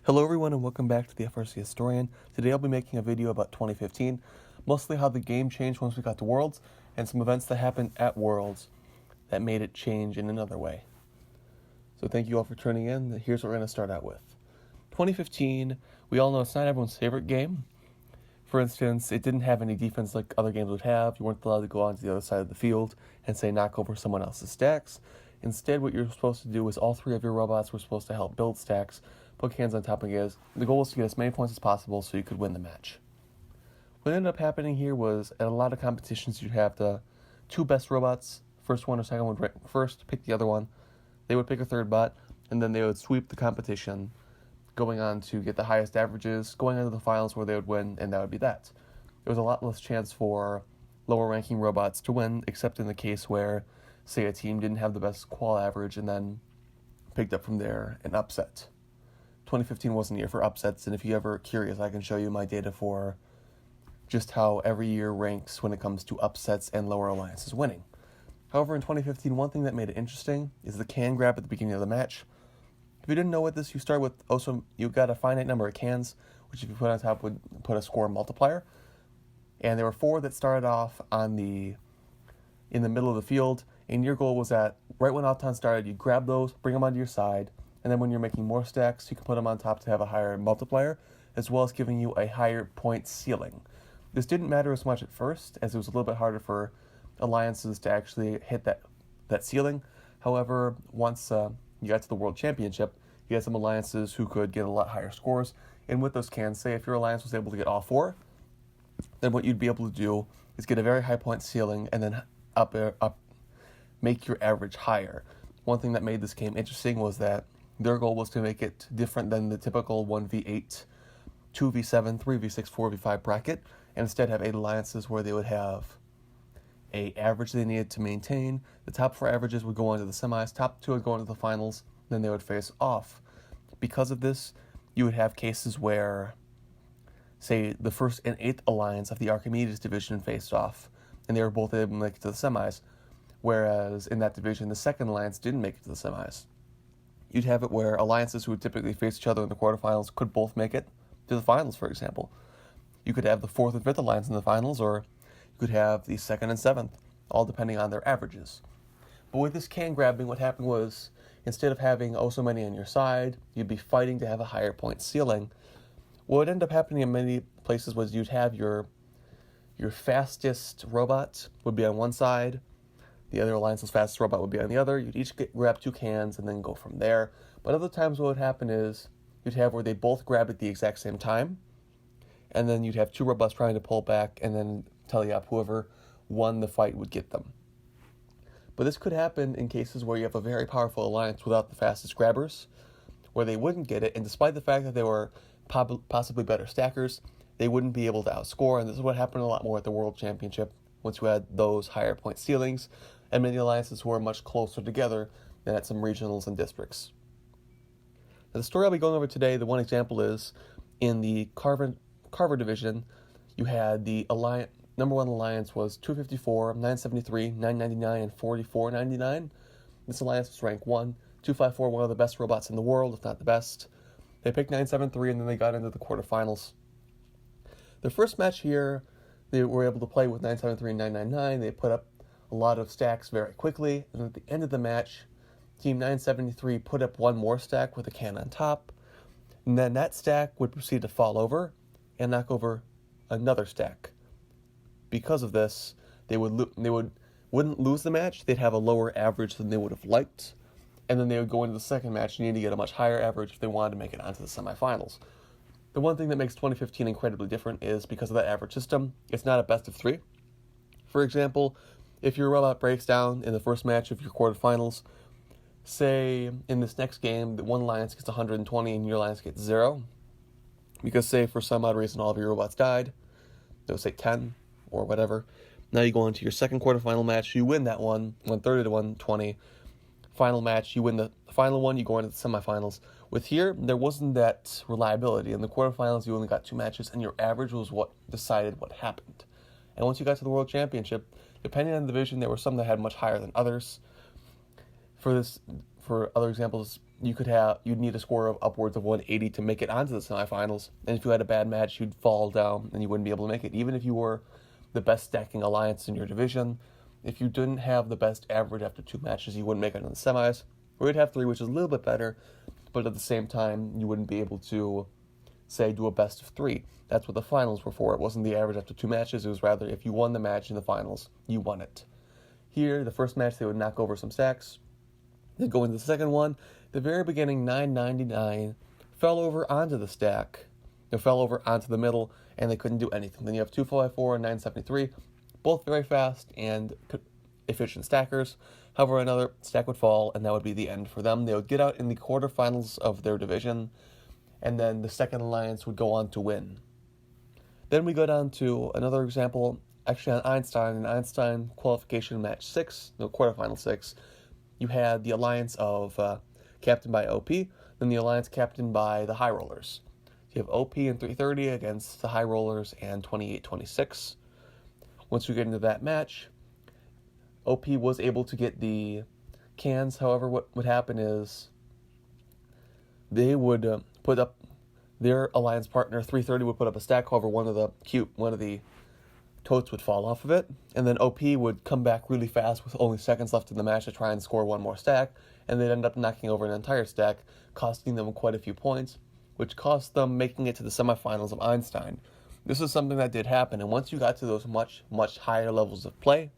Hello everyone and welcome back to the FRC Historian. Today I'll be making a video about 2015, mostly how the game changed once we got to Worlds, and some events that happened at Worlds that made it change in another way. So thank you all for tuning in. Here's what we're going to start out with. 2015, we all know it's not everyone's favorite game. For instance, it didn't have any defense like other games would have. You weren't allowed to go onto the other side of the field and say knock over someone else's stacks. Instead, what you're supposed to do is all three of your robots were supposed to help build stacks, put cans on top of gas. The goal was to get as many points as possible so you could win the match. What ended up happening here was at a lot of competitions you'd have the two best robots, first one or second one rank first, pick the other one. They would pick a third bot, and then they would sweep the competition, going on to get the highest averages, going into the finals where they would win, and that would be that. There was a lot less chance for lower ranking robots to win, except in the case where, say, a team didn't have the best qual average and then picked up from there an upset. 2015 wasn't a year for upsets, and if you're ever curious, I can show you my data for just how every year ranks when it comes to upsets and lower alliances winning. However, in 2015, one thing that made it interesting is the can grab at the beginning of the match. If you didn't know what this, you start with you got a finite number of cans, which if you put on top would put a score multiplier. And there were 4 that started off in the middle of the field, and your goal was that right when Auton started, you grab those, bring them onto your side, and then when you're making more stacks, you can put them on top to have a higher multiplier, as well as giving you a higher point ceiling. This didn't matter as much at first, as it was a little bit harder for alliances to actually hit that ceiling. However, once you got to the World Championship, you had some alliances who could get a lot higher scores, and with those cans, say if your alliance was able to get all 4, then what you'd be able to do is get a very high point ceiling, and then make your average higher. One thing that made this game interesting was that their goal was to make it different than the typical 1v8, 2v7, 3v6, 4v5 bracket, and instead have 8 alliances where they would have a average they needed to maintain. The top 4 averages would go on to the semis, top 2 would go into the finals, then they would face off. Because of this, you would have cases where, say, the 1st and 8th alliance of the Archimedes division faced off, and they were both able to make it to the semis, whereas in that division, the 2nd alliance didn't make it to the semis. You'd have it where alliances who would typically face each other in the quarterfinals could both make it to the finals, for example. You could have the 4th and 5th alliance in the finals, or you could have the 2nd and 7th, all depending on their averages. But with this can grabbing, what happened was, instead of having so many on your side, you'd be fighting to have a higher point ceiling. What would end up happening in many places was you'd have your fastest robot would be on one side, the other alliance's fastest robot would be on the other. You'd each grab 2 cans and then go from there. But other times what would happen is you'd have where they both grab at the exact same time, and then you'd have 2 robots trying to pull back and then tally up whoever won the fight would get them. But this could happen in cases where you have a very powerful alliance without the fastest grabbers, where they wouldn't get it, and despite the fact that they were possibly better stackers, they wouldn't be able to outscore, and this is what happened a lot more at the World Championship once you had those higher point ceilings, and many alliances were much closer together than at some regionals and districts. Now, the story I'll be going over today, the one example is in the Carver division, you had the number 1 alliance was 254, 973, 999, and 4499. This alliance was ranked 1, 254, one of the best robots in the world, if not the best. They picked 973, and then they got into the quarterfinals. Their first match here, they were able to play with 973 and 999. They put up a lot of stacks very quickly, and at the end of the match, Team 973 put up 1 more stack with a can on top, and then that stack would proceed to fall over and knock over another stack. Because of this, they wouldn't lose the match. They'd have a lower average than they would have liked, and then they would go into the second match and need to get a much higher average if they wanted to make it onto the semifinals. The one thing that makes 2015 incredibly different is because of that average system, it's not a best of 3. For example, if your robot breaks down in the first match of your quarterfinals, say in this next game, one alliance gets 120 and your alliance gets 0, because say for some odd reason all of your robots died, they'll say 10 or whatever. Now you go into your second quarterfinal match, you win that one, 130 to 120. Final match, you win the final one, you go into the semifinals. With here, there wasn't that reliability. In the quarterfinals, you only got 2 matches, and your average was what decided what happened. And once you got to the World Championship, depending on the division, there were some that had much higher than others. For for other examples, you'd need a score of upwards of 180 to make it onto the semifinals. And if you had a bad match, you'd fall down and you wouldn't be able to make it. Even if you were the best stacking alliance in your division, if you didn't have the best average after 2 matches, you wouldn't make it in the semis. Or you'd have 3, which is a little bit better, but at the same time, you wouldn't be able to, say, do a best of 3. That's what the finals were for. It wasn't the average after 2 matches. It was rather if you won the match in the finals, you won it. Here, the first match, they would knock over some stacks. They'd go into the second one. The very beginning, 999 fell over onto the stack. It fell over onto the middle, and they couldn't do anything. Then you have 254 and 973, both very fast and efficient stackers. However, another stack would fall, and that would be the end for them. They would get out in the quarterfinals of their division, and then the second alliance would go on to win. Then we go down to another example, actually on Einstein. In Einstein qualification match 6, no, quarterfinal 6, you had the alliance of captained by OP, then the alliance captained by the High Rollers. You have OP and 330 against the High Rollers and 2826. Once we get into that match, OP was able to get the cans. However, what would happen is they would put up their alliance partner. 330 would put up a stack. However, one of the totes would fall off of it, and then OP would come back really fast with only seconds left in the match to try and score one more stack, and they'd end up knocking over an entire stack, costing them quite a few points, which cost them making it to the semifinals of Einstein. This is something that did happen, and once you got to those much, much higher levels of play,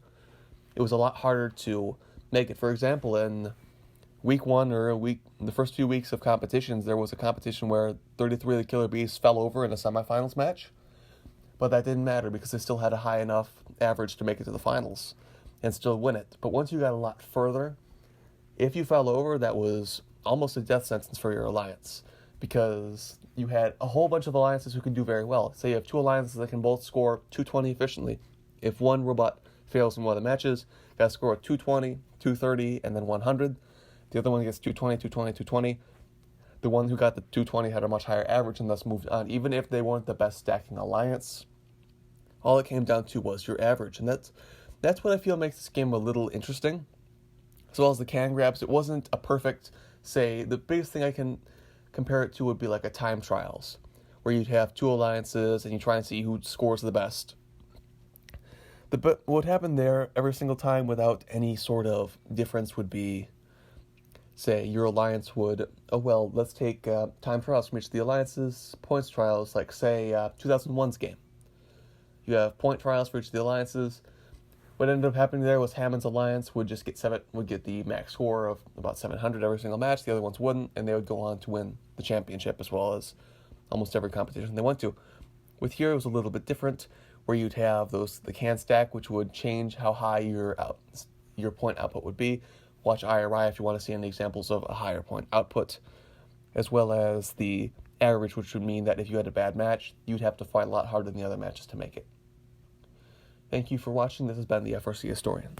it was a lot harder to make it. For example, in week 1 the first few weeks of competitions, there was a competition where 33 of the Killer Bees fell over in a semifinals match, but that didn't matter because they still had a high enough average to make it to the finals and still win it. But once you got a lot further, if you fell over, that was almost a death sentence for your alliance, because you had a whole bunch of alliances who can do very well. Say you have 2 alliances that can both score 220 efficiently. If one robot fails in one of the matches, you got to score 220, 230, and then 100. The other one gets 220, 220, 220. The one who got the 220 had a much higher average and thus moved on. Even if they weren't the best stacking alliance, all it came down to was your average. And that's what I feel makes this game a little interesting. As well as the can grabs, it wasn't a perfect, say, the biggest thing I can compare it to would be like a time trials, where you'd have 2 alliances and you try and see who scores the best. But what happened there every single time without any sort of difference would be, say, your alliance would, let's take time trials from each of the alliances, points trials, like, say, 2001's game. You have point trials for each of the alliances. What ended up happening there was Hammond's alliance would just get the max score of about 700 every single match. The other ones wouldn't, and they would go on to win the championship as well as almost every competition they went to. With here, it was a little bit different, where you'd have the can stack, which would change how high your point output would be. Watch IRI if you want to see any examples of a higher point output, as well as the average, which would mean that if you had a bad match, you'd have to fight a lot harder than the other matches to make it. Thank you for watching. This has been the FRC Historian.